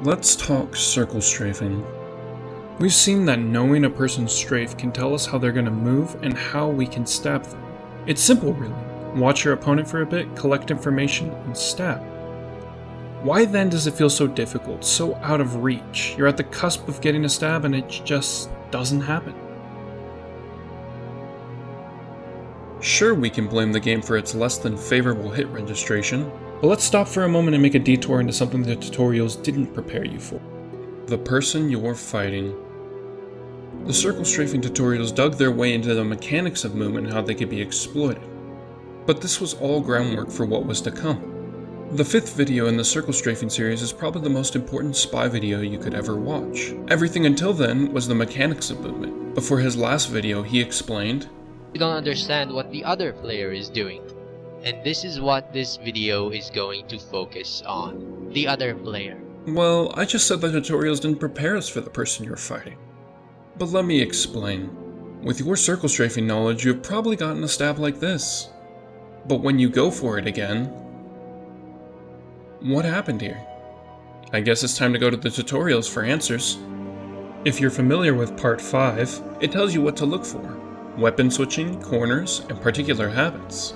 Let's talk circle strafing. We've seen that knowing a person's strafe can tell us how they're going to move and how we can stab them. It's simple really. Watch your opponent for a bit, collect information, and stab. Why then does it feel so difficult, so out of reach? You're at the cusp of getting a stab and it just doesn't happen. Sure, we can blame the game for its less than favorable hit registration, but let's stop for a moment and make a detour into something the tutorials didn't prepare you for. The person you're fighting. The circle strafing tutorials dug their way into the mechanics of movement and how they could be exploited. But this was all groundwork for what was to come. The 5th video in the circle strafing series is probably the most important spy video you could ever watch. Everything until then was the mechanics of movement, but for his last video he explained, "You don't understand what the other player is doing. And this is what this video is going to focus on. The other player." Well, I just said the tutorials didn't prepare us for the person you're fighting. But let me explain. With your circle strafing knowledge, you've probably gotten a stab like this. But when you go for it again, what happened here? I guess it's time to go to the tutorials for answers. If you're familiar with part 5, it tells you what to look for. Weapon switching, corners, and particular habits.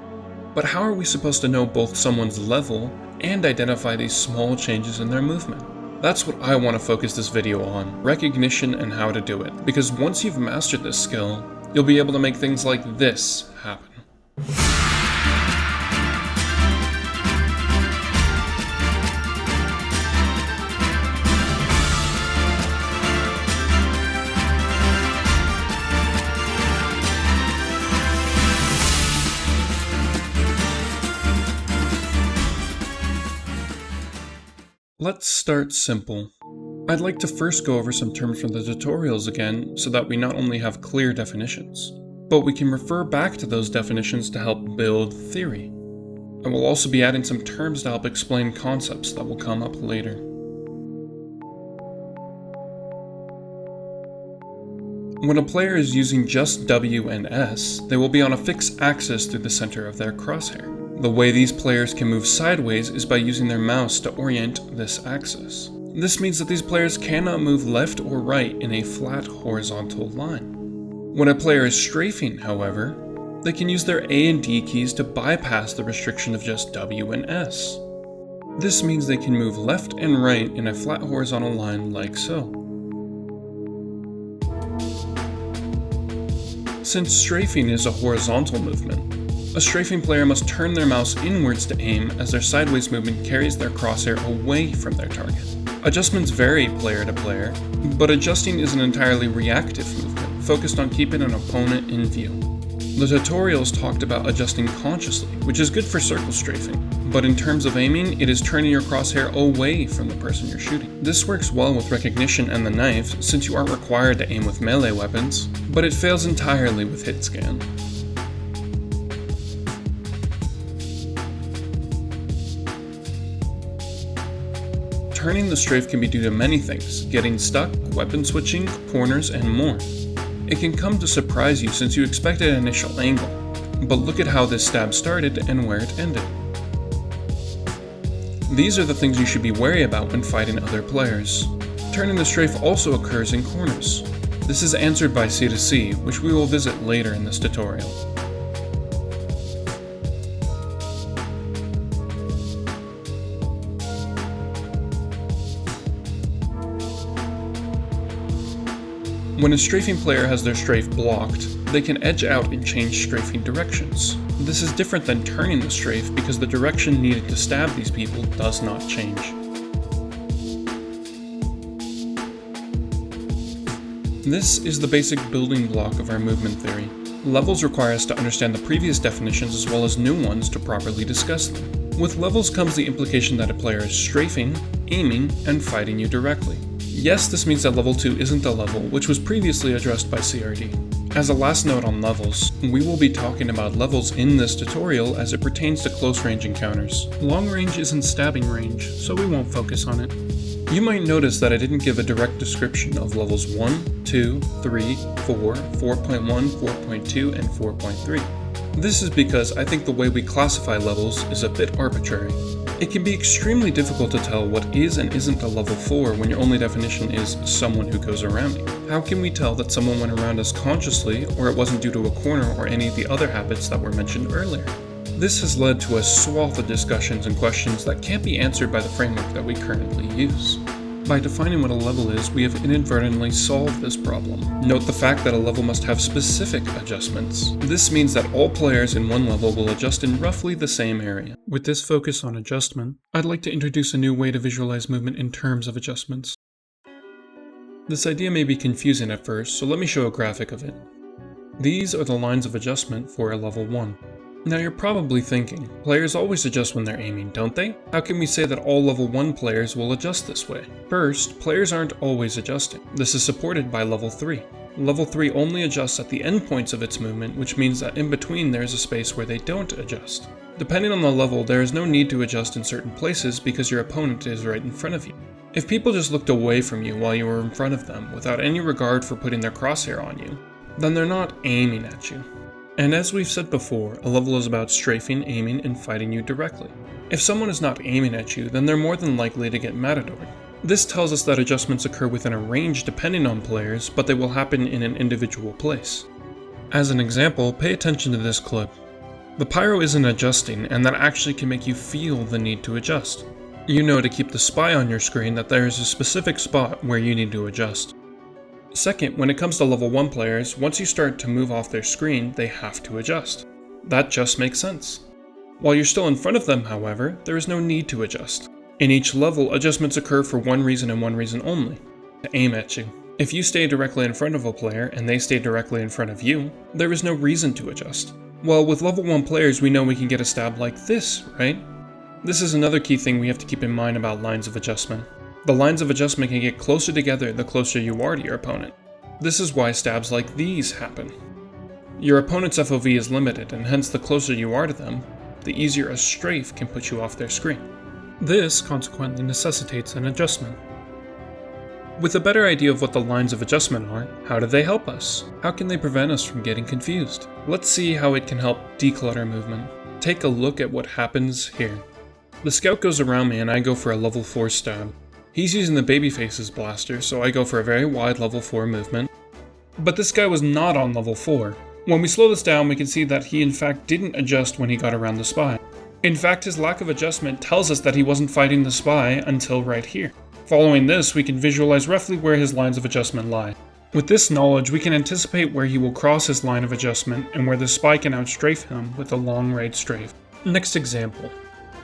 But how are we supposed to know both someone's level and identify these small changes in their movement? That's what I want to focus this video on, recognition and how to do it. Because once you've mastered this skill, you'll be able to make things like this happen. Let's start simple. I'd like to first go over some terms from the tutorials again, so that we not only have clear definitions, but we can refer back to those definitions to help build theory. I will also be adding some terms to help explain concepts that will come up later. When a player is using just W and S, they will be on a fixed axis through the center of their crosshair. The way these players can move sideways is by using their mouse to orient this axis. This means that these players cannot move left or right in a flat horizontal line. When a player is strafing, however, they can use their A and D keys to bypass the restriction of just W and S. This means they can move left and right in a flat horizontal line like so. Since strafing is a horizontal movement, a strafing player must turn their mouse inwards to aim as their sideways movement carries their crosshair away from their target. Adjustments vary player to player, but adjusting is an entirely reactive movement, focused on keeping an opponent in view. The tutorials talked about adjusting consciously, which is good for circle strafing, but in terms of aiming, it is turning your crosshair away from the person you're shooting. This works well with recognition and the knife, since you aren't required to aim with melee weapons, but it fails entirely with hit scan. Turning the strafe can be due to many things, getting stuck, weapon switching, corners, and more. It can come to surprise you since you expected an initial angle, but look at how this stab started and where it ended. These are the things you should be wary about when fighting other players. Turning the strafe also occurs in corners. This is answered by C2C, which we will visit later in this tutorial. When a strafing player has their strafe blocked, they can edge out and change strafing directions. This is different than turning the strafe because the direction needed to stab these people does not change. This is the basic building block of our movement theory. Levels require us to understand the previous definitions as well as new ones to properly discuss them. With levels comes the implication that a player is strafing, aiming, and fighting you directly. Yes, this means that level 2 isn't a level, which was previously addressed by CRD. As a last note on levels, we will be talking about levels in this tutorial as it pertains to close range encounters. Long range isn't stabbing range, so we won't focus on it. You might notice that I didn't give a direct description of levels 1, 2, 3, 4, 4.1, 4.2, and 4.3. This is because I think the way we classify levels is a bit arbitrary. It can be extremely difficult to tell what is and isn't a level 4 when your only definition is someone who goes around you. How can we tell that someone went around us consciously, or it wasn't due to a corner or any of the other habits that were mentioned earlier? This has led to a swath of discussions and questions that can't be answered by the framework that we currently use. By defining what a level is, we have inadvertently solved this problem. Note the fact that a level must have specific adjustments. This means that all players in one level will adjust in roughly the same area. With this focus on adjustment, I'd like to introduce a new way to visualize movement in terms of adjustments. This idea may be confusing at first, so let me show a graphic of it. These are the lines of adjustment for a level 1. Now you're probably thinking, players always adjust when they're aiming, don't they? How can we say that all level 1 players will adjust this way? First, players aren't always adjusting. This is supported by level 3. Level 3 only adjusts at the endpoints of its movement, which means that in between there is a space where they don't adjust. Depending on the level, there is no need to adjust in certain places because your opponent is right in front of you. If people just looked away from you while you were in front of them without any regard for putting their crosshair on you, then they're not aiming at you. And as we've said before, a level is about strafing, aiming, and fighting you directly. If someone is not aiming at you, then they're more than likely to get matadored. This tells us that adjustments occur within a range depending on players, but they will happen in an individual place. As an example, pay attention to this clip. The pyro isn't adjusting, and that actually can make you feel the need to adjust. You know to keep the spy on your screen that there is a specific spot where you need to adjust. Second, when it comes to level 1 players, once you start to move off their screen, they have to adjust. That just makes sense. While you're still in front of them, however, there is no need to adjust. In each level, adjustments occur for one reason and one reason only: to aim at you. If you stay directly in front of a player and they stay directly in front of you, there is no reason to adjust. Well, with level 1 players, we know we can get a stab like this, right? This is another key thing we have to keep in mind about lines of adjustment. The lines of adjustment can get closer together the closer you are to your opponent. This is why stabs like these happen. Your opponent's FOV is limited, and hence the closer you are to them, the easier a strafe can put you off their screen. This consequently necessitates an adjustment. With a better idea of what the lines of adjustment are, how do they help us? How can they prevent us from getting confused? Let's see how it can help declutter movement. Take a look at what happens here. The scout goes around me and I go for a level 4 stab. He's using the babyface's blaster, so I go for a very wide level 4 movement. But this guy was not on level 4. When we slow this down, we can see that he in fact didn't adjust when he got around the spy. In fact, his lack of adjustment tells us that he wasn't fighting the spy until right here. Following this, we can visualize roughly where his lines of adjustment lie. With this knowledge, we can anticipate where he will cross his line of adjustment and where the spy can outstrafe him with a long range strafe. Next example.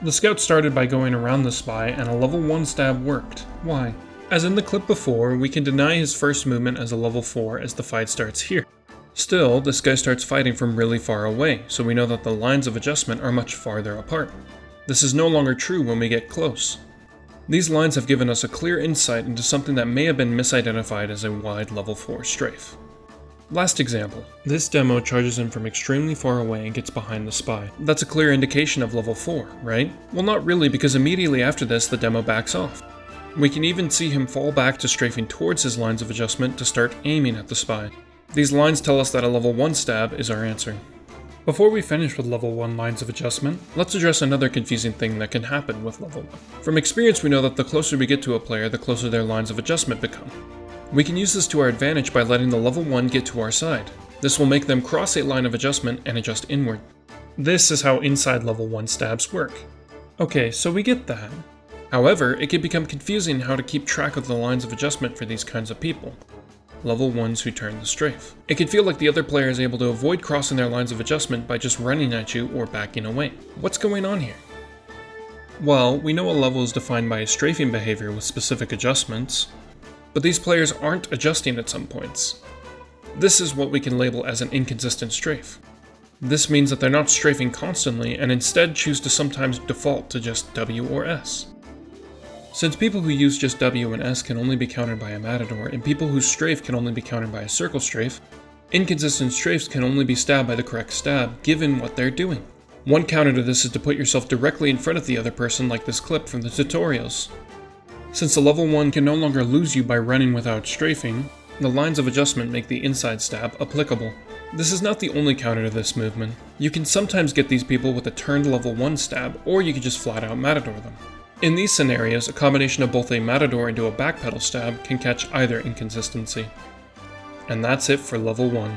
The scout started by going around the spy and a level 1 stab worked. Why? As in the clip before, we can deny his first movement as a level 4 as the fight starts here. Still, this guy starts fighting from really far away, so we know that the lines of adjustment are much farther apart. This is no longer true when we get close. These lines have given us a clear insight into something that may have been misidentified as a wide level 4 strafe. Last example. This demo charges in from extremely far away and gets behind the spy. That's a clear indication of level 4, right? Well, not really, because immediately after this the demo backs off. We can even see him fall back to strafing towards his lines of adjustment to start aiming at the spy. These lines tell us that a level 1 stab is our answer. Before we finish with level 1 lines of adjustment, let's address another confusing thing that can happen with level 1. From experience we know that the closer we get to a player, the closer their lines of adjustment become. We can use this to our advantage by letting the level 1 get to our side. This will make them cross a line of adjustment and adjust inward. This is how inside level 1 stabs work. Okay, so we get that. However, it can become confusing how to keep track of the lines of adjustment for these kinds of people. Level 1s who turn the strafe. It can feel like the other player is able to avoid crossing their lines of adjustment by just running at you or backing away. What's going on here? Well, we know a level is defined by a strafing behavior with specific adjustments, but these players aren't adjusting at some points. This is what we can label as an inconsistent strafe. This means that they're not strafing constantly and instead choose to sometimes default to just W or S. Since people who use just W and S can only be countered by a matador, and people whose strafe can only be countered by a circle strafe, inconsistent strafes can only be stabbed by the correct stab, given what they're doing. One counter to this is to put yourself directly in front of the other person like this clip from the tutorials. Since the level 1 can no longer lose you by running without strafing, The lines of adjustment make the inside stab applicable. This is not the only counter to this movement. You can sometimes get these people with a turned level 1 stab, or you can just flat out Matador them. In these scenarios, a combination of both a Matador into a backpedal stab can catch either inconsistency. And that's it for level 1.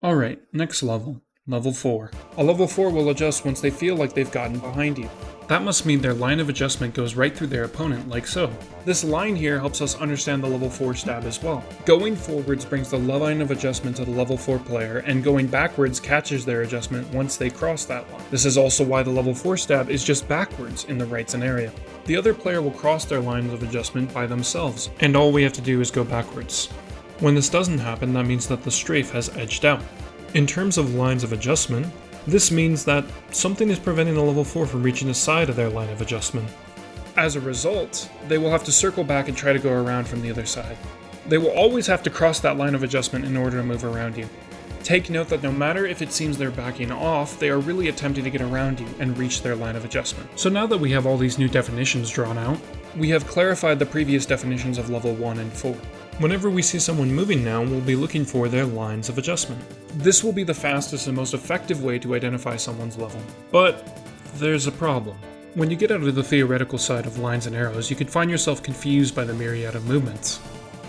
Alright, next level. Level 4. A level 4 will adjust once they feel like they've gotten behind you. That must mean their line of adjustment goes right through their opponent, like so. This line here helps us understand the level 4 stab as well. Going forwards brings the line of adjustment to the level 4 player, and going backwards catches their adjustment once they cross that line. This is also why the level 4 stab is just backwards in the right scenario. The other player will cross their lines of adjustment by themselves, and all we have to do is go backwards. When this doesn't happen, that means that the strafe has edged out. In terms of lines of adjustment, this means that something is preventing the level 4 from reaching the side of their line of adjustment. As a result, they will have to circle back and try to go around from the other side. They will always have to cross that line of adjustment in order to move around you. Take note that no matter if it seems they're backing off, they are really attempting to get around you and reach their line of adjustment. So now that we have all these new definitions drawn out, we have clarified the previous definitions of level 1 and 4. Whenever we see someone moving now, we'll be looking for their lines of adjustment. This will be the fastest and most effective way to identify someone's level. But there's a problem. When you get out of the theoretical side of lines and arrows, you could find yourself confused by the myriad of movements.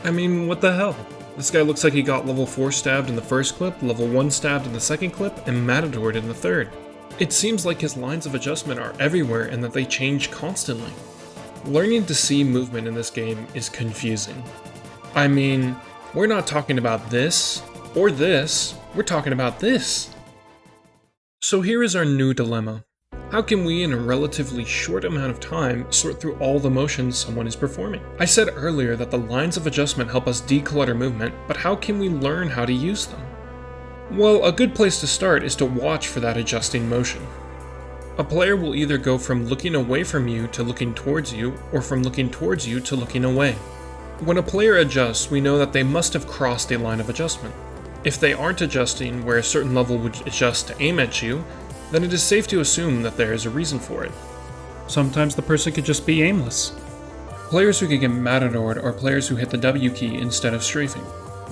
I mean, what the hell? This guy looks like he got level 4 stabbed in the first clip, level 1 stabbed in the second clip, and Matadored in the third. It seems like his lines of adjustment are everywhere and that they change constantly. Learning to see movement in this game is confusing. I mean, we're not talking about this, or this, we're talking about this. So here is our new dilemma. How can we, in a relatively short amount of time, sort through all the motions someone is performing? I said earlier that the lines of adjustment help us declutter movement, but how can we learn how to use them? Well, a good place to start is to watch for that adjusting motion. A player will either go from looking away from you to looking towards you, or from looking towards you to looking away. When a player adjusts, we know that they must have crossed a line of adjustment. If they aren't adjusting where a certain level would adjust to aim at you, then it is safe to assume that there is a reason for it. Sometimes the person could just be aimless. Players who can get matadored are players who hit the W key instead of strafing.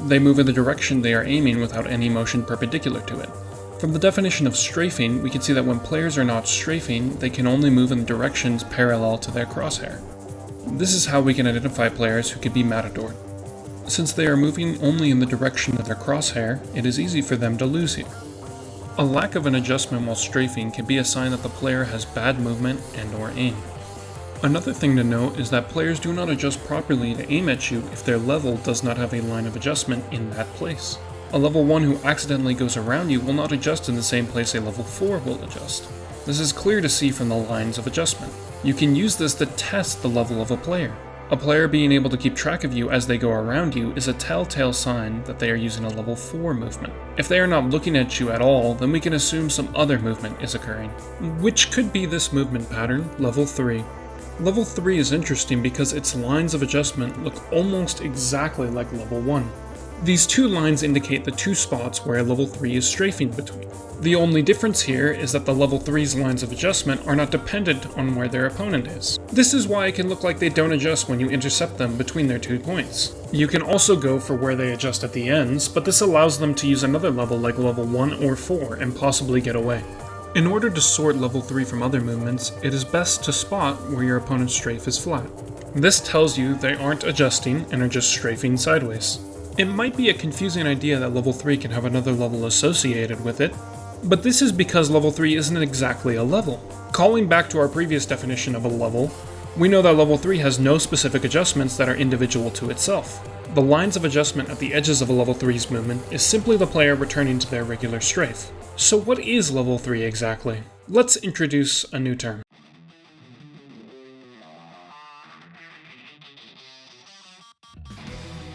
They move in the direction they are aiming without any motion perpendicular to it. From the definition of strafing, we can see that when players are not strafing, they can only move in the directions parallel to their crosshair. This is how we can identify players who could be matadored. Since they are moving only in the direction of their crosshair, it is easy for them to lose here. A lack of an adjustment while strafing can be a sign that the player has bad movement and/or aim. Another thing to note is that players do not adjust properly to aim at you if their level does not have a line of adjustment in that place. A level 1 who accidentally goes around you will not adjust in the same place a level 4 will adjust. This is clear to see from the lines of adjustment. You can use this to test the level of a player. A player being able to keep track of you as they go around you is a telltale sign that they are using a level 4 movement. If they are not looking at you at all, then we can assume some other movement is occurring, which could be this movement pattern, level 3. Level 3 is interesting because its lines of adjustment look almost exactly like level 1. These two lines indicate the two spots where level 3 is strafing between. The only difference here is that the level 3's lines of adjustment are not dependent on where their opponent is. This is why it can look like they don't adjust when you intercept them between their 2 points. You can also go for where they adjust at the ends, but this allows them to use another level like level 1 or 4 and possibly get away. In order to sort level 3 from other movements, it is best to spot where your opponent's strafe is flat. This tells you they aren't adjusting and are just strafing sideways. It might be a confusing idea that level 3 can have another level associated with it, but this is because level 3 isn't exactly a level. Calling back to our previous definition of a level, we know that level 3 has no specific adjustments that are individual to itself. The lines of adjustment at the edges of a level 3's movement is simply the player returning to their regular strafe. So what is level 3 exactly? Let's introduce a new term.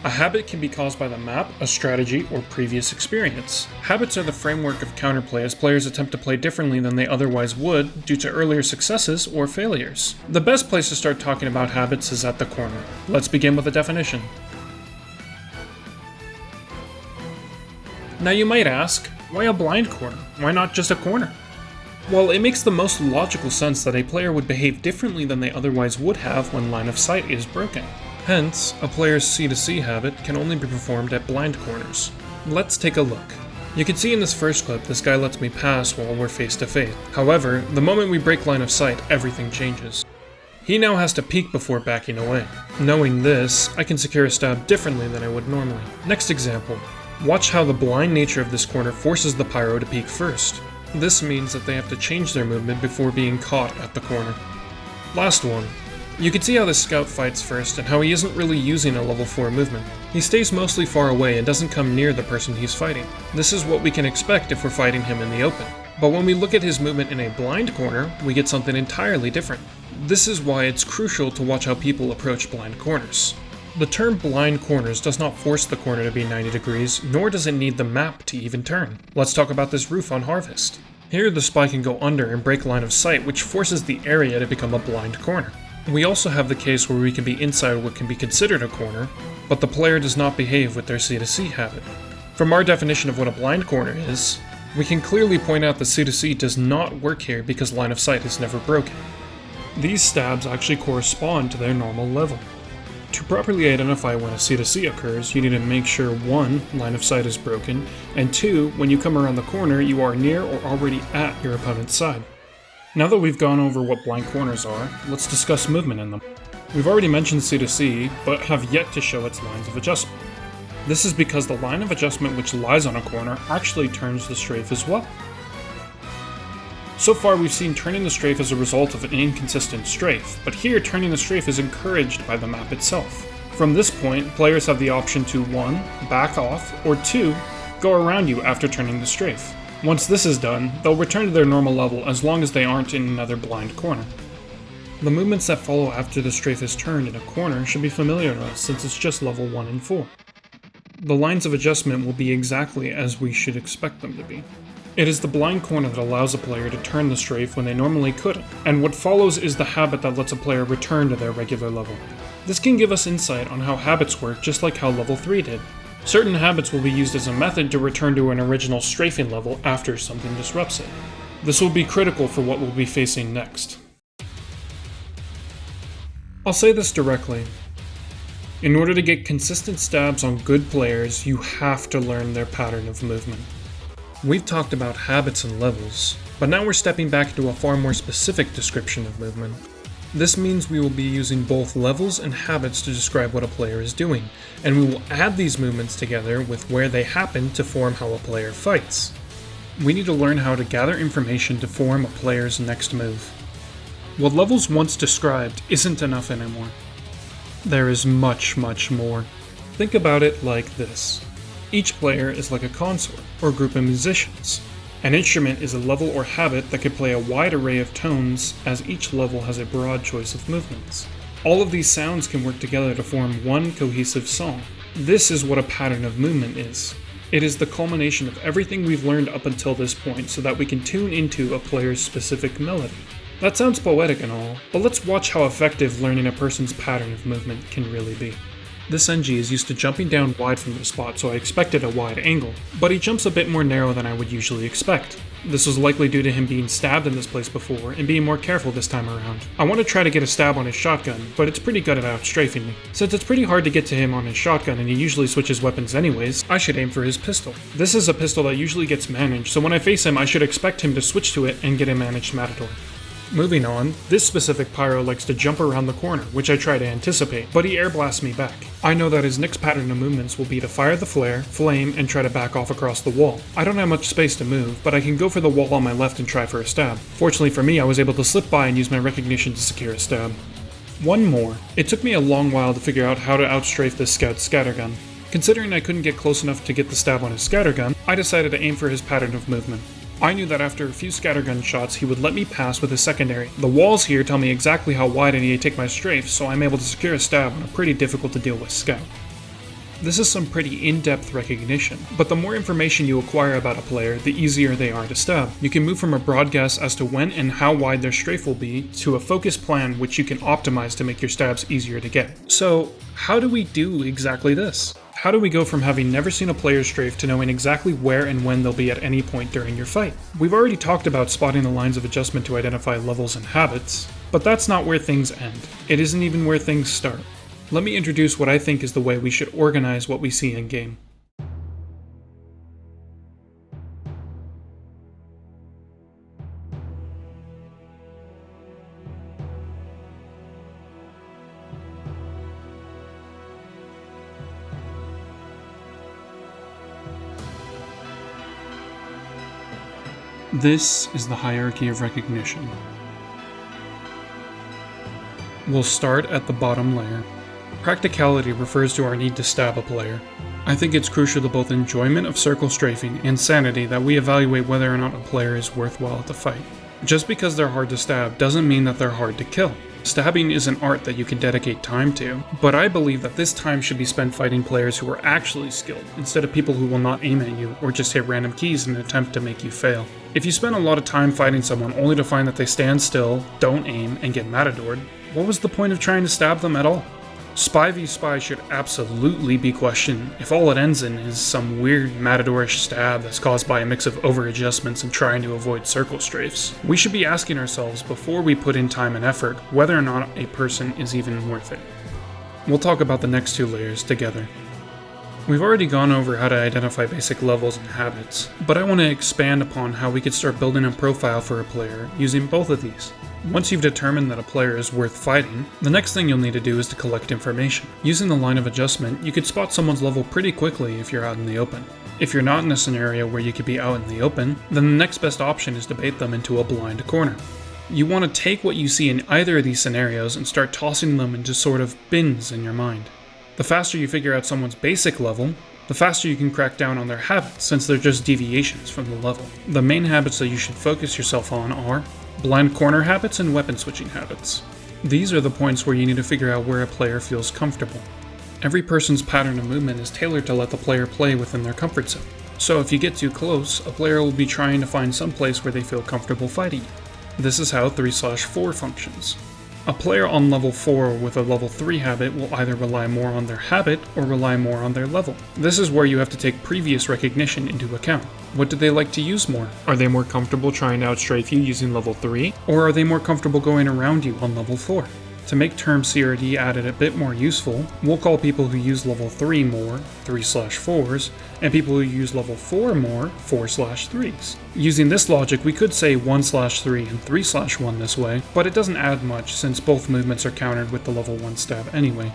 A habit can be caused by the map, a strategy, or previous experience. Habits are the framework of counterplay as players attempt to play differently than they otherwise would due to earlier successes or failures. The best place to start talking about habits is at the corner. Let's begin with a definition. Now you might ask, why a blind corner? Why not just a corner? Well, it makes the most logical sense that a player would behave differently than they otherwise would have when line of sight is broken. Hence, a player's C2C habit can only be performed at blind corners. Let's take a look. You can see in this first clip, this guy lets me pass while we're face to face. However, the moment we break line of sight, everything changes. He now has to peek before backing away. Knowing this, I can secure a stab differently than I would normally. Next example. Watch how the blind nature of this corner forces the pyro to peek first. This means that they have to change their movement before being caught at the corner. Last one. You can see how the scout fights first and how he isn't really using a level 4 movement. He stays mostly far away and doesn't come near the person he's fighting. This is what we can expect if we're fighting him in the open. But when we look at his movement in a blind corner, we get something entirely different. This is why it's crucial to watch how people approach blind corners. The term blind corners does not force the corner to be 90 degrees, nor does it need the map to even turn. Let's talk about this roof on Harvest. Here the spy can go under and break line of sight, which forces the area to become a blind corner. We also have the case where we can be inside what can be considered a corner, but the player does not behave with their C2C habit. From our definition of what a blind corner is, we can clearly point out that C2C does not work here because line of sight is never broken. These stabs actually correspond to their normal level. To properly identify when a C2C occurs, you need to make sure 1. Line of sight is broken, and 2. When you come around the corner, you are near or already at your opponent's side. Now that we've gone over what blind corners are, let's discuss movement in them. We've already mentioned C2C, but have yet to show its lines of adjustment. This is because the line of adjustment which lies on a corner actually turns the strafe as well. So far we've seen turning the strafe as a result of an inconsistent strafe, but here turning the strafe is encouraged by the map itself. From this point, players have the option to 1. Back off, or 2. Go around you after turning the strafe. Once this is done, they'll return to their normal level as long as they aren't in another blind corner. The movements that follow after the strafe is turned in a corner should be familiar to us since it's just level 1 and 4. The lines of adjustment will be exactly as we should expect them to be. It is the blind corner that allows a player to turn the strafe when they normally couldn't, and what follows is the habit that lets a player return to their regular level. This can give us insight on how habits work just like how level 3 did. Certain habits will be used as a method to return to an original strafing level after something disrupts it. This will be critical for what we'll be facing next. I'll say this directly. In order to get consistent stabs on good players, you have to learn their pattern of movement. We've talked about habits and levels, but now we're stepping back into a far more specific description of movement. This means we will be using both levels and habits to describe what a player is doing, and we will add these movements together with where they happen to form how a player fights. We need to learn how to gather information to form a player's next move. What levels once described isn't enough anymore. There is much, much more. Think about it like this. Each player is like a consort, or group of musicians. An instrument is a level or habit that can play a wide array of tones, as each level has a broad choice of movements. All of these sounds can work together to form one cohesive song. This is what a pattern of movement is. It is the culmination of everything we've learned up until this point so that we can tune into a player's specific melody. That sounds poetic and all, but let's watch how effective learning a person's pattern of movement can really be. This NG is used to jumping down wide from the spot, so I expected a wide angle, but he jumps a bit more narrow than I would usually expect. This was likely due to him being stabbed in this place before and being more careful this time around. I want to try to get a stab on his shotgun, but it's pretty good at outstrafing me. Since it's pretty hard to get to him on his shotgun and he usually switches weapons anyways, I should aim for his pistol. This is a pistol that usually gets managed, so when I face him I should expect him to switch to it and get a managed Matador. Moving on, this specific pyro likes to jump around the corner, which I try to anticipate, but he air blasts me back. I know that his next pattern of movements will be to fire the flare, flame, and try to back off across the wall. I don't have much space to move, but I can go for the wall on my left and try for a stab. Fortunately for me, I was able to slip by and use my recognition to secure a stab. One more. It took me a long while to figure out how to outstrafe this scout's scattergun. Considering I couldn't get close enough to get the stab on his scattergun, I decided to aim for his pattern of movement. I knew that after a few scattergun shots, he would let me pass with his secondary. The walls here tell me exactly how wide I need to take my strafe, so I'm able to secure a stab on a pretty difficult to deal with scout. This is some pretty in-depth recognition, but the more information you acquire about a player, the easier they are to stab. You can move from a broad guess as to when and how wide their strafe will be, to a focused plan which you can optimize to make your stabs easier to get. So, how do we do exactly this? How do we go from having never seen a player's strafe to knowing exactly where and when they'll be at any point during your fight? We've already talked about spotting the lines of adjustment to identify levels and habits, but that's not where things end. It isn't even where things start. Let me introduce what I think is the way we should organize what we see in game. This is the hierarchy of recognition. We'll start at the bottom layer. Practicality refers to our need to stab a player. I think it's crucial to both enjoyment of circle strafing and sanity that we evaluate whether or not a player is worthwhile to fight. Just because they're hard to stab doesn't mean that they're hard to kill. Stabbing is an art that you can dedicate time to, but I believe that this time should be spent fighting players who are actually skilled, instead of people who will not aim at you or just hit random keys in an attempt to make you fail. If you spend a lot of time fighting someone only to find that they stand still, don't aim, and get matadored, what was the point of trying to stab them at all? Spy v Spy should absolutely be questioned if all it ends in is some weird matadorish stab that's caused by a mix of over-adjustments and trying to avoid circle strafes. We should be asking ourselves before we put in time and effort whether or not a person is even worth it. We'll talk about the next two layers together. We've already gone over how to identify basic levels and habits, but I want to expand upon how we could start building a profile for a player using both of these. Once you've determined that a player is worth fighting, the next thing you'll need to do is to collect information. Using the line of adjustment, you could spot someone's level pretty quickly if you're out in the open. If you're not in a scenario where you could be out in the open, then the next best option is to bait them into a blind corner. You want to take what you see in either of these scenarios and start tossing them into sort of bins in your mind. The faster you figure out someone's basic level, the faster you can crack down on their habits, since they're just deviations from the level. The main habits that you should focus yourself on are blind corner habits and weapon switching habits. These are the points where you need to figure out where a player feels comfortable. Every person's pattern of movement is tailored to let the player play within their comfort zone. So if you get too close, a player will be trying to find some place where they feel comfortable fighting you. This is how 3/4 functions. A player on level 4 with a level 3 habit will either rely more on their habit or rely more on their level. This is where you have to take previous recognition into account. What do they like to use more? Are they more comfortable trying to outstrafe you using level 3? Or are they more comfortable going around you on level 4? To make term CRD added a bit more useful, we'll call people who use level 3 more 3/4s, and people who use level 4 more 4/3s. Using this logic, we could say 1/3 and 3/1 this way, but it doesn't add much since both movements are countered with the level 1 stab anyway.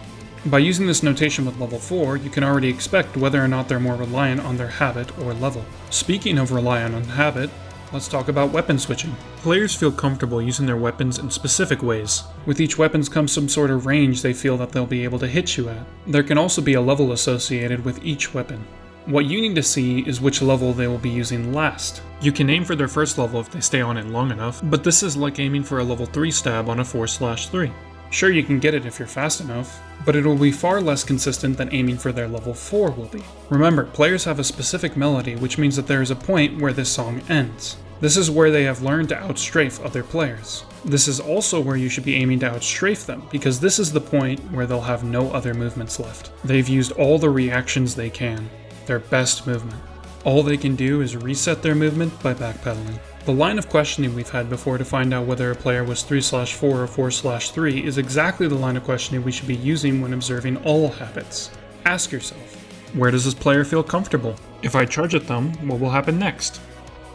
By using this notation with level 4, you can already expect whether or not they're more reliant on their habit or level. Speaking of reliant on habit, let's talk about weapon switching. Players feel comfortable using their weapons in specific ways. With each weapon comes some sort of range they feel that they'll be able to hit you at. There can also be a level associated with each weapon. What you need to see is which level they will be using last. You can aim for their first level if they stay on it long enough, but this is like aiming for a level 3 stab on a 4/3. Sure, you can get it if you're fast enough, but it will be far less consistent than aiming for their level 4 will be. Remember, players have a specific melody, which means that there is a point where this song ends. This is where they have learned to outstrafe other players. This is also where you should be aiming to outstrafe them, because this is the point where they'll have no other movements left. They've used all the reactions they can, their best movement. All they can do is reset their movement by backpedaling. The line of questioning we've had before to find out whether a player was 3/4 or 4/3 is exactly the line of questioning we should be using when observing all habits. Ask yourself, where does this player feel comfortable? If I charge at them, what will happen next?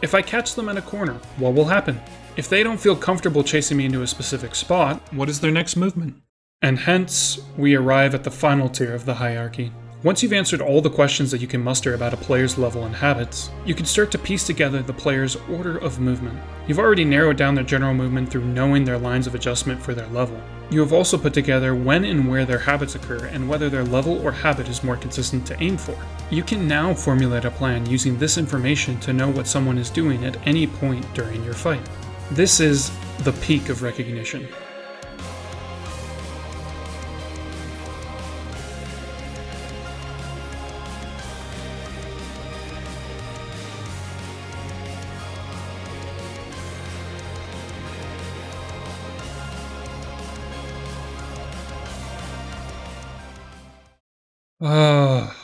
If I catch them in a corner, what will happen? If they don't feel comfortable chasing me into a specific spot, what is their next movement? And hence, we arrive at the final tier of the hierarchy. Once you've answered all the questions that you can muster about a player's level and habits, you can start to piece together the player's order of movement. You've already narrowed down their general movement through knowing their lines of adjustment for their level. You have also put together when and where their habits occur and whether their level or habit is more consistent to aim for. You can now formulate a plan using this information to know what someone is doing at any point during your fight. This is the peak of recognition.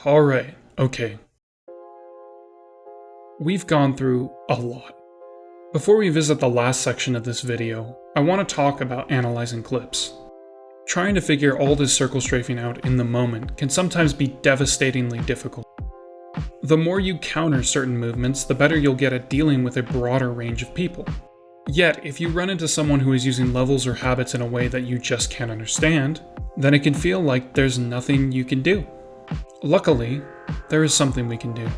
Alright, okay. We've gone through a lot. Before we visit the last section of this video, I want to talk about analyzing clips. Trying to figure all this circle strafing out in the moment can sometimes be devastatingly difficult. The more you counter certain movements, the better you'll get at dealing with a broader range of people. Yet, if you run into someone who is using levels or habits in a way that you just can't understand, then it can feel like there's nothing you can do. Luckily, there is something we can do.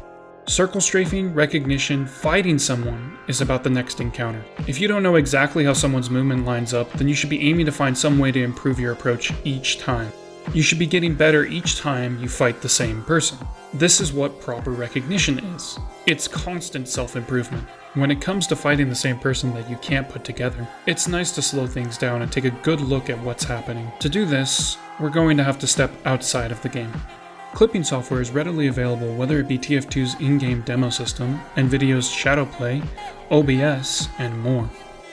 Circle strafing, recognition, fighting someone is about the next encounter. If you don't know exactly how someone's movement lines up, then you should be aiming to find some way to improve your approach each time. You should be getting better each time you fight the same person. This is what proper recognition is. It's constant self-improvement. When it comes to fighting the same person that you can't put together, it's nice to slow things down and take a good look at what's happening. To do this, we're going to have to step outside of the game. Clipping software is readily available, whether it be TF2's in-game demo system, NVIDIA's Shadowplay, OBS, and more.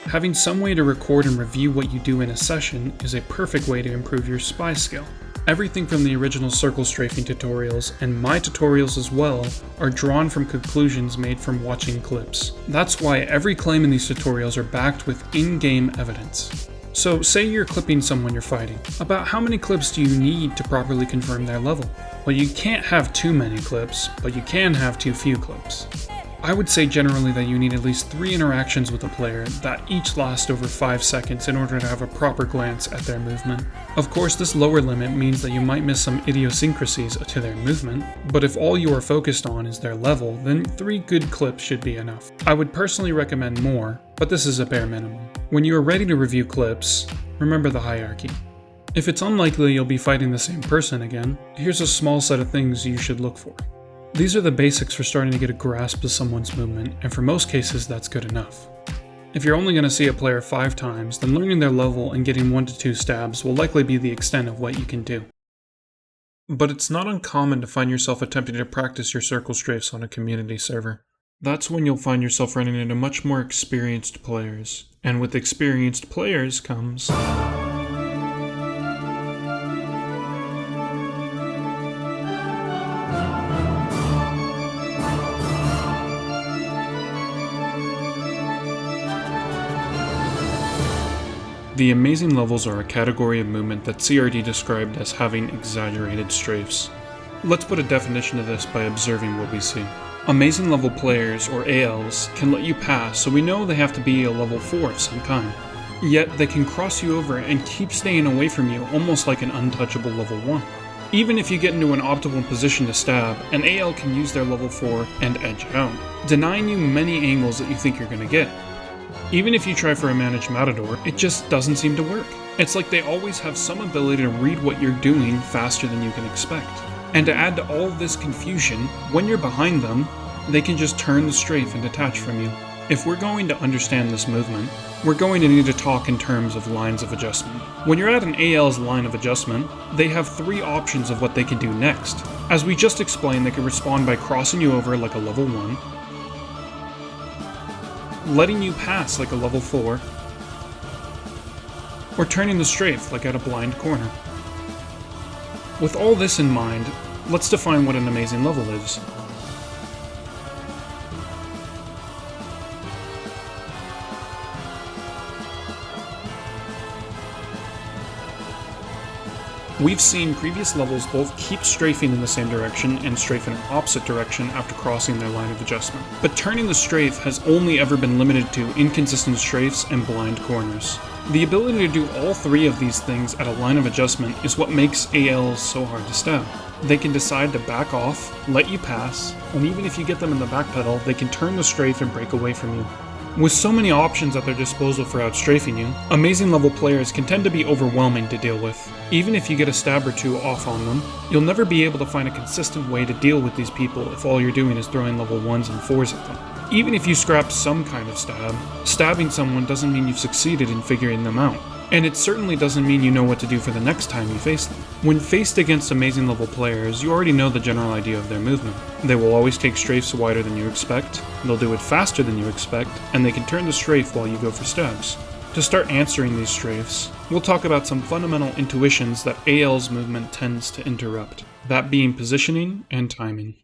Having some way to record and review what you do in a session is a perfect way to improve your spy skill. Everything from the original circle strafing tutorials, and my tutorials as well, are drawn from conclusions made from watching clips. That's why every claim in these tutorials are backed with in-game evidence. So say you're clipping someone you're fighting. About how many clips do you need to properly confirm their level? Well, you can't have too many clips, but you can have too few clips. I would say generally that you need at least 3 interactions with a player that each last over 5 seconds in order to have a proper glance at their movement. Of course, this lower limit means that you might miss some idiosyncrasies to their movement, but if all you are focused on is their level, then 3 good clips should be enough. I would personally recommend more, but this is a bare minimum. When you are ready to review clips, remember the hierarchy. If it's unlikely you'll be fighting the same person again, here's a small set of things you should look for. These are the basics for starting to get a grasp of someone's movement, and for most cases that's good enough. If you're only going to see a player 5 times, then learning their level and getting 1 to 2 stabs will likely be the extent of what you can do. But it's not uncommon to find yourself attempting to practice your circle strafes on a community server. That's when you'll find yourself running into much more experienced players, and with experienced players comes The amazing levels are a category of movement that CRD described as having exaggerated strafes. Let's put a definition to this by observing what we see. Amazing level players, or ALs, can let you pass, so we know they have to be a level 4 of some kind. Yet they can cross you over and keep staying away from you almost like an untouchable level 1. Even if you get into an optimal position to stab, an AL can use their level 4 and edge out, denying you many angles that you think you're going to get. Even if you try for a managed matador, it just doesn't seem to work. It's like they always have some ability to read what you're doing faster than you can expect. And to add to all this confusion, when you're behind them, they can just turn the strafe and detach from you. If we're going to understand this movement, we're going to need to talk in terms of lines of adjustment. When you're at an AL's line of adjustment, they have 3 options of what they can do next. As we just explained, they can respond by crossing you over like a level 1, letting you pass like a level 4, or turning the strafe like at a blind corner. With all this in mind, let's define what an amazing level is. We've seen previous levels both keep strafing in the same direction and strafe in an opposite direction after crossing their line of adjustment. But turning the strafe has only ever been limited to inconsistent strafes and blind corners. The ability to do all 3 of these things at a line of adjustment is what makes ALs so hard to stab. They can decide to back off, let you pass, and even if you get them in the back pedal, they can turn the strafe and break away from you. With so many options at their disposal for outstrafing you, amazing level players can tend to be overwhelming to deal with. Even if you get a stab or 2 off on them, you'll never be able to find a consistent way to deal with these people if all you're doing is throwing level 1s and 4s at them. Even if you scrap some kind of stab, stabbing someone doesn't mean you've succeeded in figuring them out. And it certainly doesn't mean you know what to do for the next time you face them. When faced against amazing level players, you already know the general idea of their movement. They will always take strafes wider than you expect, they'll do it faster than you expect, and they can turn the strafe while you go for stabs. To start answering these strafes, we'll talk about some fundamental intuitions that AL's movement tends to interrupt, that being positioning and timing.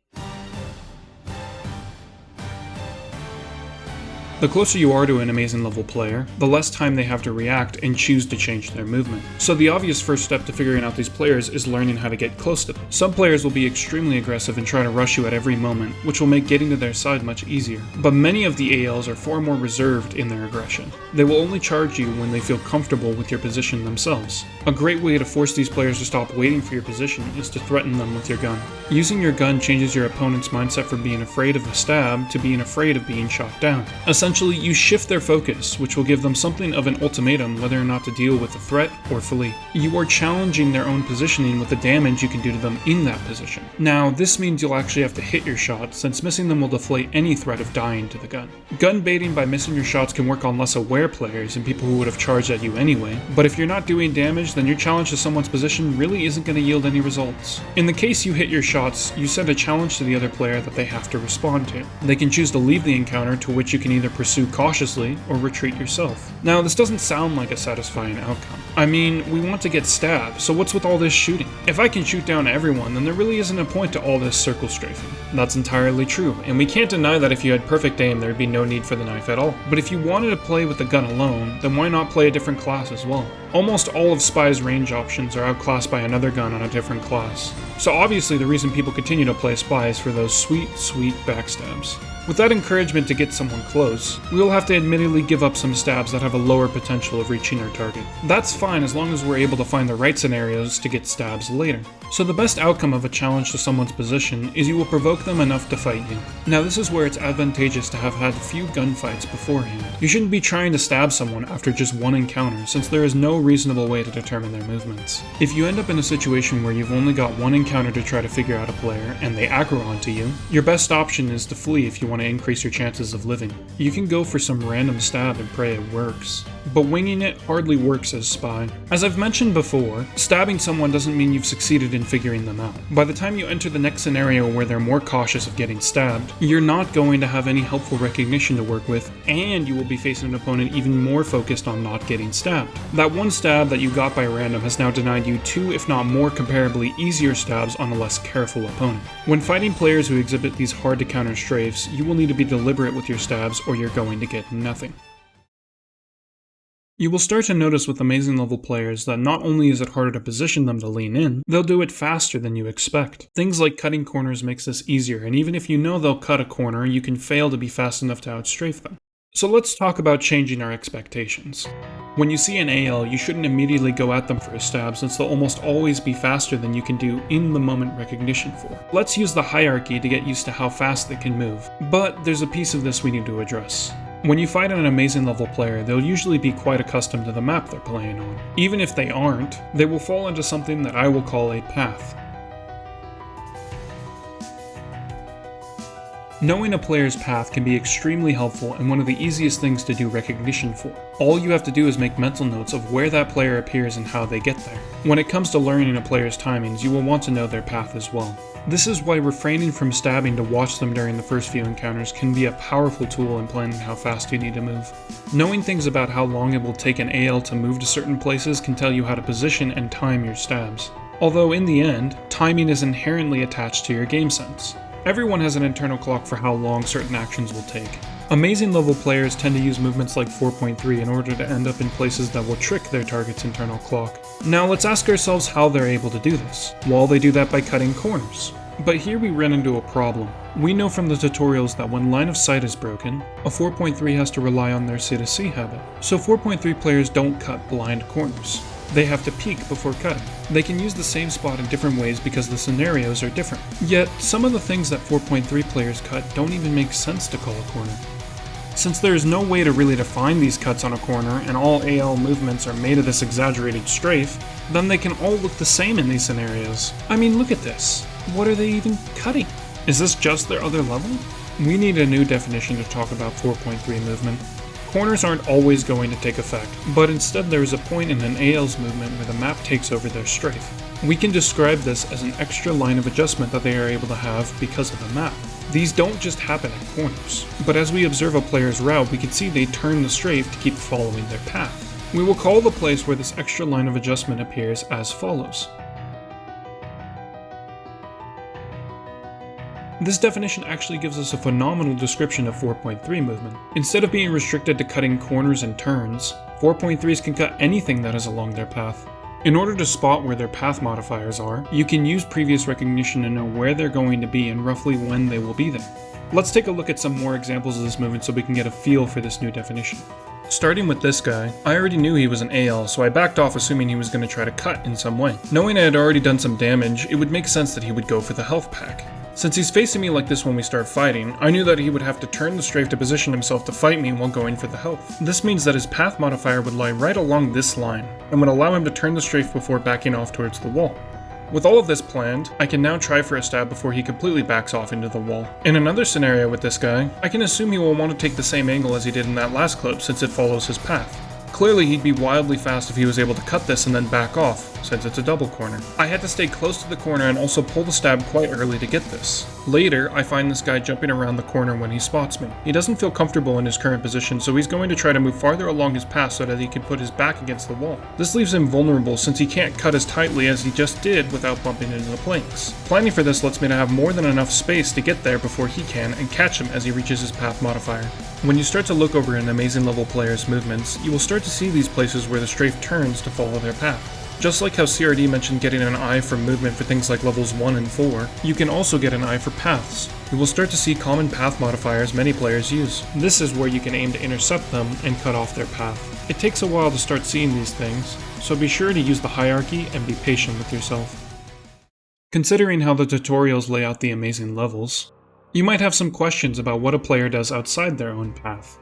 The closer you are to an amazing level player, the less time they have to react and choose to change their movement. So the obvious first step to figuring out these players is learning how to get close to them. Some players will be extremely aggressive and try to rush you at every moment, which will make getting to their side much easier. But many of the ALs are far more reserved in their aggression. They will only charge you when they feel comfortable with your position themselves. A great way to force these players to stop waiting for your position is to threaten them with your gun. Using your gun changes your opponent's mindset from being afraid of a stab to being afraid of being shot down. Essentially, you shift their focus, which will give them something of an ultimatum whether or not to deal with the threat or flee. You are challenging their own positioning with the damage you can do to them in that position. Now, this means you'll actually have to hit your shot, since missing them will deflate any threat of dying to the gun. Gun baiting by missing your shots can work on less aware players and people who would have charged at you anyway, but if you're not doing damage, then your challenge to someone's position really isn't going to yield any results. In the case you hit your shots, you send a challenge to the other player that they have to respond to. They can choose to leave the encounter, to which you can either pursue cautiously or retreat yourself. Now, this doesn't sound like a satisfying outcome. I mean, we want to get stabbed, so what's with all this shooting? If I can shoot down everyone, then there really isn't a point to all this circle strafing. That's entirely true, and we can't deny that if you had perfect aim, there'd be no need for the knife at all. But if you wanted to play with the gun alone, then why not play a different class as well? Almost all of Spy's range options are outclassed by another gun on a different class. So obviously the reason people continue to play Spy is for those sweet, sweet backstabs. With that encouragement to get someone close, we will have to admittedly give up some stabs that have a lower potential of reaching our target. That's fine as long as we're able to find the right scenarios to get stabs later. So the best outcome of a challenge to someone's position is you will provoke them enough to fight you. Now this is where it's advantageous to have had a few gunfights beforehand. You shouldn't be trying to stab someone after just one encounter, since there is no reasonable way to determine their movements. If you end up in a situation where you've only got one encounter to try to figure out a player, and they aggro onto you, your best option is to flee if you want to increase your chances of living. You can go for some random stab and pray it works, but winging it hardly works as Spy. As I've mentioned before, stabbing someone doesn't mean you've succeeded in figuring them out. By the time you enter the next scenario where they're more cautious of getting stabbed, you're not going to have any helpful recognition to work with, and you will be facing an opponent even more focused on not getting stabbed. That one stab that you got by random has now denied you two, if not more, comparably easier stabs on a less careful opponent. When fighting players who exhibit these hard to counter strafes, you will need to be deliberate with your stabs or you're going to get nothing. You will start to notice with amazing level players that not only is it harder to position them to lean in, they'll do it faster than you expect. Things like cutting corners makes this easier, and even if you know they'll cut a corner, you can fail to be fast enough to outstrafe them. So let's talk about changing our expectations. When you see an AL, you shouldn't immediately go at them for a stab, since they'll almost always be faster than you can do in the moment recognition for. Let's use the hierarchy to get used to how fast they can move, but there's a piece of this we need to address. When you fight an amazing level player, they'll usually be quite accustomed to the map they're playing on. Even if they aren't, they will fall into something that I will call a path. Knowing a player's path can be extremely helpful and one of the easiest things to do recognition for. All you have to do is make mental notes of where that player appears and how they get there. When it comes to learning a player's timings, you will want to know their path as well. This is why refraining from stabbing to watch them during the first few encounters can be a powerful tool in planning how fast you need to move. Knowing things about how long it will take an AL to move to certain places can tell you how to position and time your stabs. Although in the end, timing is inherently attached to your game sense. Everyone has an internal clock for how long certain actions will take. Amazing level players tend to use movements like 4.3 in order to end up in places that will trick their target's internal clock. Now let's ask ourselves how they're able to do this. Well, they do that by cutting corners. But here we run into a problem. We know from the tutorials that when line of sight is broken, a 4.3 has to rely on their C-to-C habit. So 4.3 players don't cut blind corners. They have to peek before cutting. They can use the same spot in different ways because the scenarios are different. Yet, some of the things that 4.3 players cut don't even make sense to call a corner. Since there is no way to really define these cuts on a corner, and all AL movements are made of this exaggerated strafe, then they can all look the same in these scenarios. I mean, look at this. What are they even cutting? Is this just their other level? We need a new definition to talk about 4.3 movement. Corners aren't always going to take effect, but instead there is a point in an AL's movement where the map takes over their strafe. We can describe this as an extra line of adjustment that they are able to have because of the map. These don't just happen at corners, but as we observe a player's route, we can see they turn the strafe to keep following their path. We will call the place where this extra line of adjustment appears as follows. This definition actually gives us a phenomenal description of 4.3 movement. Instead of being restricted to cutting corners and turns, 4.3s can cut anything that is along their path. In order to spot where their path modifiers are, you can use previous recognition to know where they're going to be and roughly when they will be there. Let's take a look at some more examples of this movement so we can get a feel for this new definition. Starting with this guy, I already knew he was an AL, so I backed off assuming he was going to try to cut in some way. Knowing I had already done some damage, it would make sense that he would go for the health pack. Since he's facing me like this when we start fighting, I knew that he would have to turn the strafe to position himself to fight me while going for the health. This means that his path modifier would lie right along this line, and would allow him to turn the strafe before backing off towards the wall. With all of this planned, I can now try for a stab before he completely backs off into the wall. In another scenario with this guy, I can assume he will want to take the same angle as he did in that last clip since it follows his path. Clearly he'd be wildly fast if he was able to cut this and then back off, since it's a double corner. I had to stay close to the corner and also pull the stab quite early to get this. Later, I find this guy jumping around the corner when he spots me. He doesn't feel comfortable in his current position, so he's going to try to move farther along his path so that he can put his back against the wall. This leaves him vulnerable since he can't cut as tightly as he just did without bumping into the planks. Planning for this lets me to have more than enough space to get there before he can and catch him as he reaches his path modifier. When you start to look over an amazing level player's movements, you will start to see these places where the strafe turns to follow their path. Just like how CRD mentioned getting an eye for movement for things like levels 1 and 4, you can also get an eye for paths. You will start to see common path modifiers many players use. This is where you can aim to intercept them and cut off their path. It takes a while to start seeing these things, so be sure to use the hierarchy and be patient with yourself. Considering how the tutorials lay out the amazing levels, you might have some questions about what a player does outside their own path.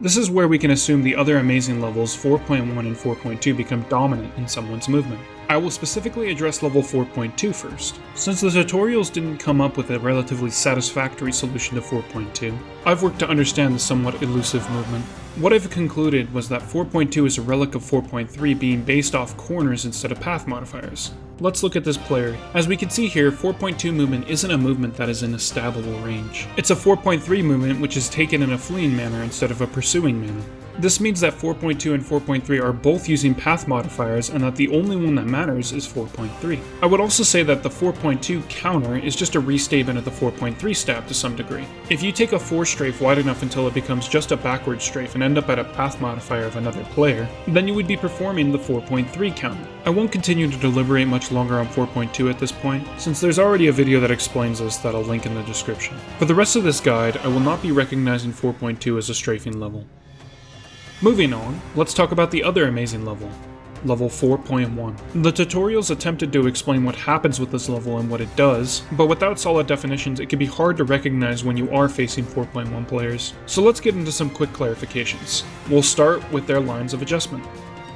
This is where we can assume the other amazing levels 4.1 and 4.2 become dominant in someone's movement. I will specifically address level 4.2 first. Since the tutorials didn't come up with a relatively satisfactory solution to 4.2, I've worked to understand the somewhat elusive movement. What I've concluded was that 4.2 is a relic of 4.3 being based off corners instead of path modifiers. Let's look at this player. As we can see here, 4.2 movement isn't a movement that is in established range. It's a 4.3 movement which is taken in a fleeing manner instead of a pursuing manner. This means that 4.2 and 4.3 are both using path modifiers and that the only one that matters is 4.3. I would also say that the 4.2 counter is just a restatement of the 4.3 stab to some degree. If you take a 4 strafe wide enough until it becomes just a backward strafe and end up at a path modifier of another player, then you would be performing the 4.3 counter. I won't continue to deliberate much longer on 4.2 at this point, since there's already a video that explains this that I'll link in the description. For the rest of this guide, I will not be recognizing 4.2 as a strafing level. Moving on, let's talk about the other amazing level, level 4.1. The tutorials attempted to explain what happens with this level and what it does, but without solid definitions it can be hard to recognize when you are facing 4.1 players. So let's get into some quick clarifications. We'll start with their lines of adjustment.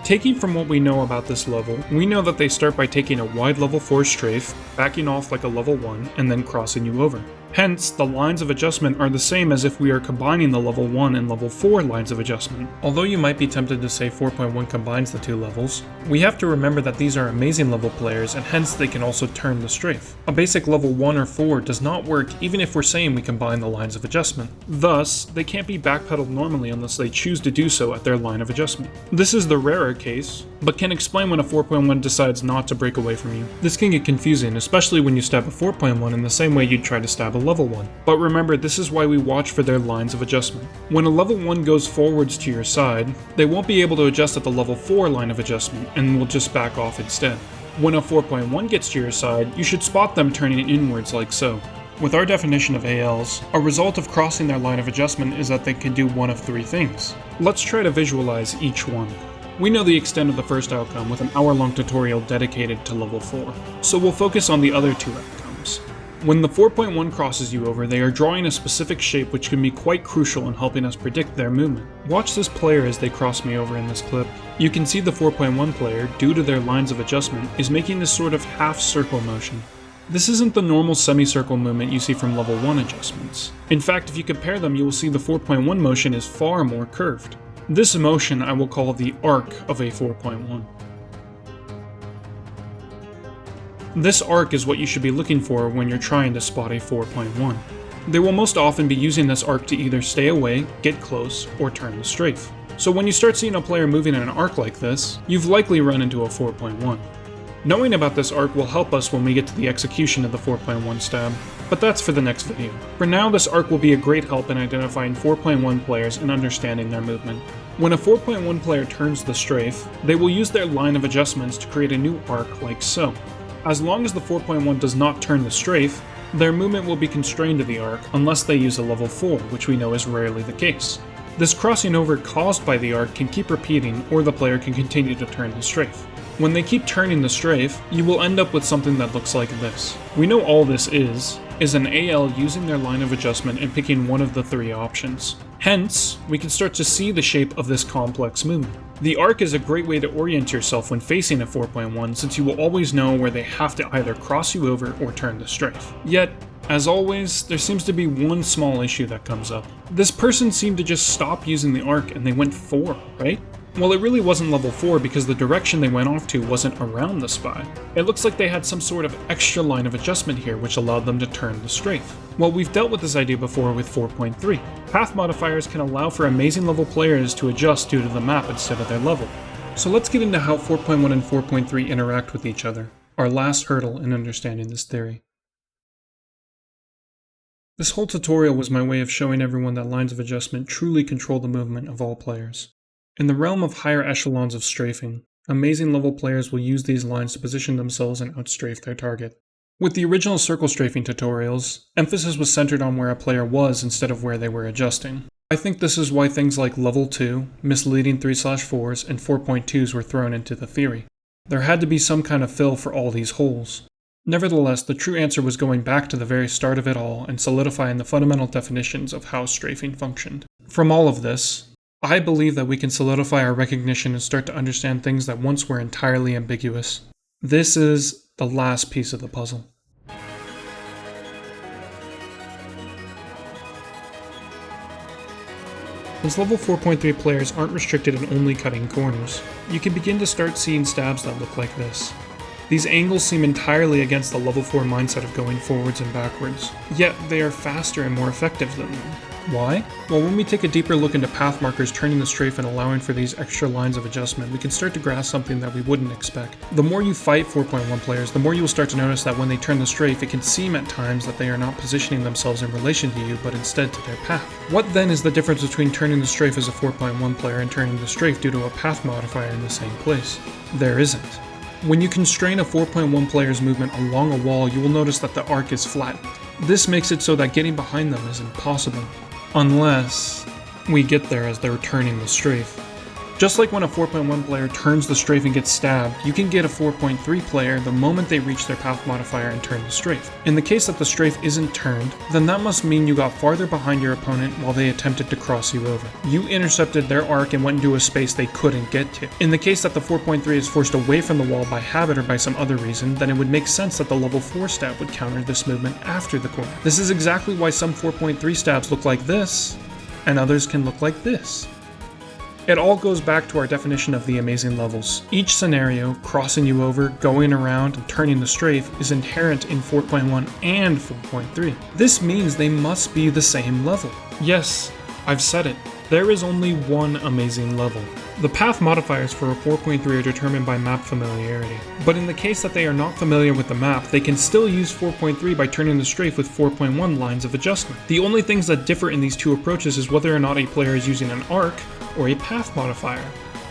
Taking from what we know about this level, we know that they start by taking a wide level 4 strafe, backing off like a level 1, and then crossing you over. Hence, the lines of adjustment are the same as if we are combining the level 1 and level 4 lines of adjustment. Although you might be tempted to say 4.1 combines the two levels, we have to remember that these are amazing level players and hence they can also turn the strafe. A basic level 1 or 4 does not work even if we're saying we combine the lines of adjustment. Thus, they can't be backpedaled normally unless they choose to do so at their line of adjustment. This is the rarer case, but can explain when a 4.1 decides not to break away from you. This can get confusing, especially when you stab a 4.1 in the same way you'd try to stab a level 1. But remember, this is why we watch for their lines of adjustment. When a level 1 goes forwards to your side, they won't be able to adjust at the level 4 line of adjustment and will just back off instead. When a 4.1 gets to your side, you should spot them turning inwards like so. With our definition of ALs, a result of crossing their line of adjustment is that they can do one of 3 things. Let's try to visualize each one. We know the extent of the first outcome with an hour-long tutorial dedicated to level 4, so we'll focus on the other 2 outcomes. When the 4.1 crosses you over, they are drawing a specific shape which can be quite crucial in helping us predict their movement. Watch this player as they cross me over in this clip. You can see the 4.1 player, due to their lines of adjustment, is making this sort of half-circle motion. This isn't the normal semicircle movement you see from level 1 adjustments. In fact, if you compare them, you will see the 4.1 motion is far more curved. This motion I will call the arc of a 4.1. This arc is what you should be looking for when you're trying to spot a 4.1. They will most often be using this arc to either stay away, get close, or turn the strafe. So when you start seeing a player moving in an arc like this, you've likely run into a 4.1. Knowing about this arc will help us when we get to the execution of the 4.1 stab, but that's for the next video. For now, this arc will be a great help in identifying 4.1 players and understanding their movement. When a 4.1 player turns the strafe, they will use their line of adjustments to create a new arc like so. As long as the 4.1 does not turn the strafe, their movement will be constrained to the arc unless they use a level 4, which we know is rarely the case. This crossing over caused by the arc can keep repeating, or the player can continue to turn the strafe. When they keep turning the strafe, you will end up with something that looks like this. We know all this is an AL using their line of adjustment and picking one of the three options. Hence, we can start to see the shape of this complex movement. The arc is a great way to orient yourself when facing a 4.1, since you will always know where they have to either cross you over or turn the strafe. Yet, as always, there seems to be one small issue that comes up. This person seemed to just stop using the arc and they went 4, right? Well, it really wasn't level 4 because the direction they went off to wasn't around the spy. It looks like they had some sort of extra line of adjustment here which allowed them to turn the strafe. Well, we've dealt with this idea before with 4.3. Path modifiers can allow for amazing level players to adjust due to the map instead of their level. So let's get into how 4.1 and 4.3 interact with each other, our last hurdle in understanding this theory. This whole tutorial was my way of showing everyone that lines of adjustment truly control the movement of all players. In the realm of higher echelons of strafing, amazing level players will use these lines to position themselves and outstrafe their target. With the original Circlestrafing tutorials, emphasis was centered on where a player was instead of where they were adjusting. I think this is why things like level 2, misleading 3/4s, and 4.2s were thrown into the theory. There had to be some kind of fill for all these holes. Nevertheless, the true answer was going back to the very start of it all and solidifying the fundamental definitions of how strafing functioned. From all of this, I believe that we can solidify our recognition and start to understand things that once were entirely ambiguous. This is the last piece of the puzzle. Since level 4.3 players aren't restricted in only cutting corners, you can begin to start seeing stabs that look like this. These angles seem entirely against the level 4 mindset of going forwards and backwards, yet they are faster and more effective than them. Why? Well, when we take a deeper look into path markers turning the strafe and allowing for these extra lines of adjustment, we can start to grasp something that we wouldn't expect. The more you fight 4.1 players, the more you will start to notice that when they turn the strafe, it can seem at times that they are not positioning themselves in relation to you, but instead to their path. What then is the difference between turning the strafe as a 4.1 player and turning the strafe due to a path modifier in the same place? There isn't. When you constrain a 4.1 player's movement along a wall, you will notice that the arc is flattened. This makes it so that getting behind them is impossible. Unless we get there as they're turning the strafe. Just like when a 4.1 player turns the strafe and gets stabbed, you can get a 4.3 player the moment they reach their path modifier and turn the strafe. In the case that the strafe isn't turned, then that must mean you got farther behind your opponent while they attempted to cross you over. You intercepted their arc and went into a space they couldn't get to. In the case that the 4.3 is forced away from the wall by habit or by some other reason, then it would make sense that the level 4 stab would counter this movement after the corner. This is exactly why some 4.3 stabs look like this, and others can look like this. It all goes back to our definition of the amazing levels. Each scenario, crossing you over, going around, and turning the strafe, is inherent in 4.1 and 4.3. This means they must be the same level. Yes, I've said it. There is only one amazing level. The path modifiers for a 4.3 are determined by map familiarity. But in the case that they are not familiar with the map, they can still use 4.3 by turning the strafe with 4.1 lines of adjustment. The only things that differ in these two approaches is whether or not a player is using an arc or a path modifier.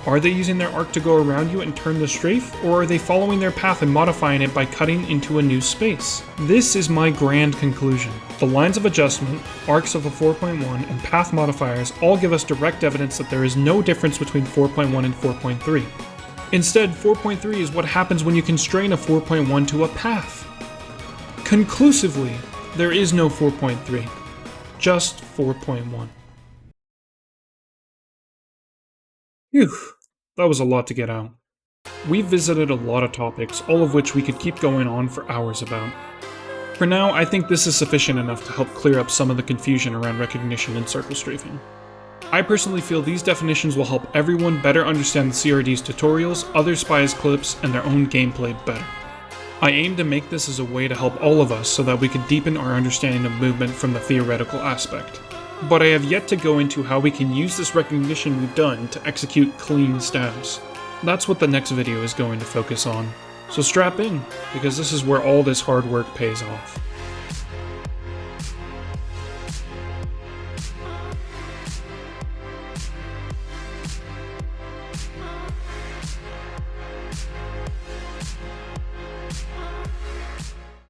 Are they using their arc to go around you and turn the strafe, or are they following their path and modifying it by cutting into a new space? This is my grand conclusion. The lines of adjustment, arcs of a 4.1, and path modifiers all give us direct evidence that there is no difference between 4.1 and 4.3. Instead, 4.3 is what happens when you constrain a 4.1 to a path. Conclusively, there is no 4.3, just 4.1. Phew, that was a lot to get out. We've visited a lot of topics, all of which we could keep going on for hours about. For now, I think this is sufficient enough to help clear up some of the confusion around recognition and Circlestrafing. I personally feel these definitions will help everyone better understand the CRD's tutorials, other spies clips, and their own gameplay better. I aim to make this as a way to help all of us so that we could deepen our understanding of movement from the theoretical aspect. But I have yet to go into how we can use this recognition we've done to execute clean stabs. That's what the next video is going to focus on. So strap in, because this is where all this hard work pays off.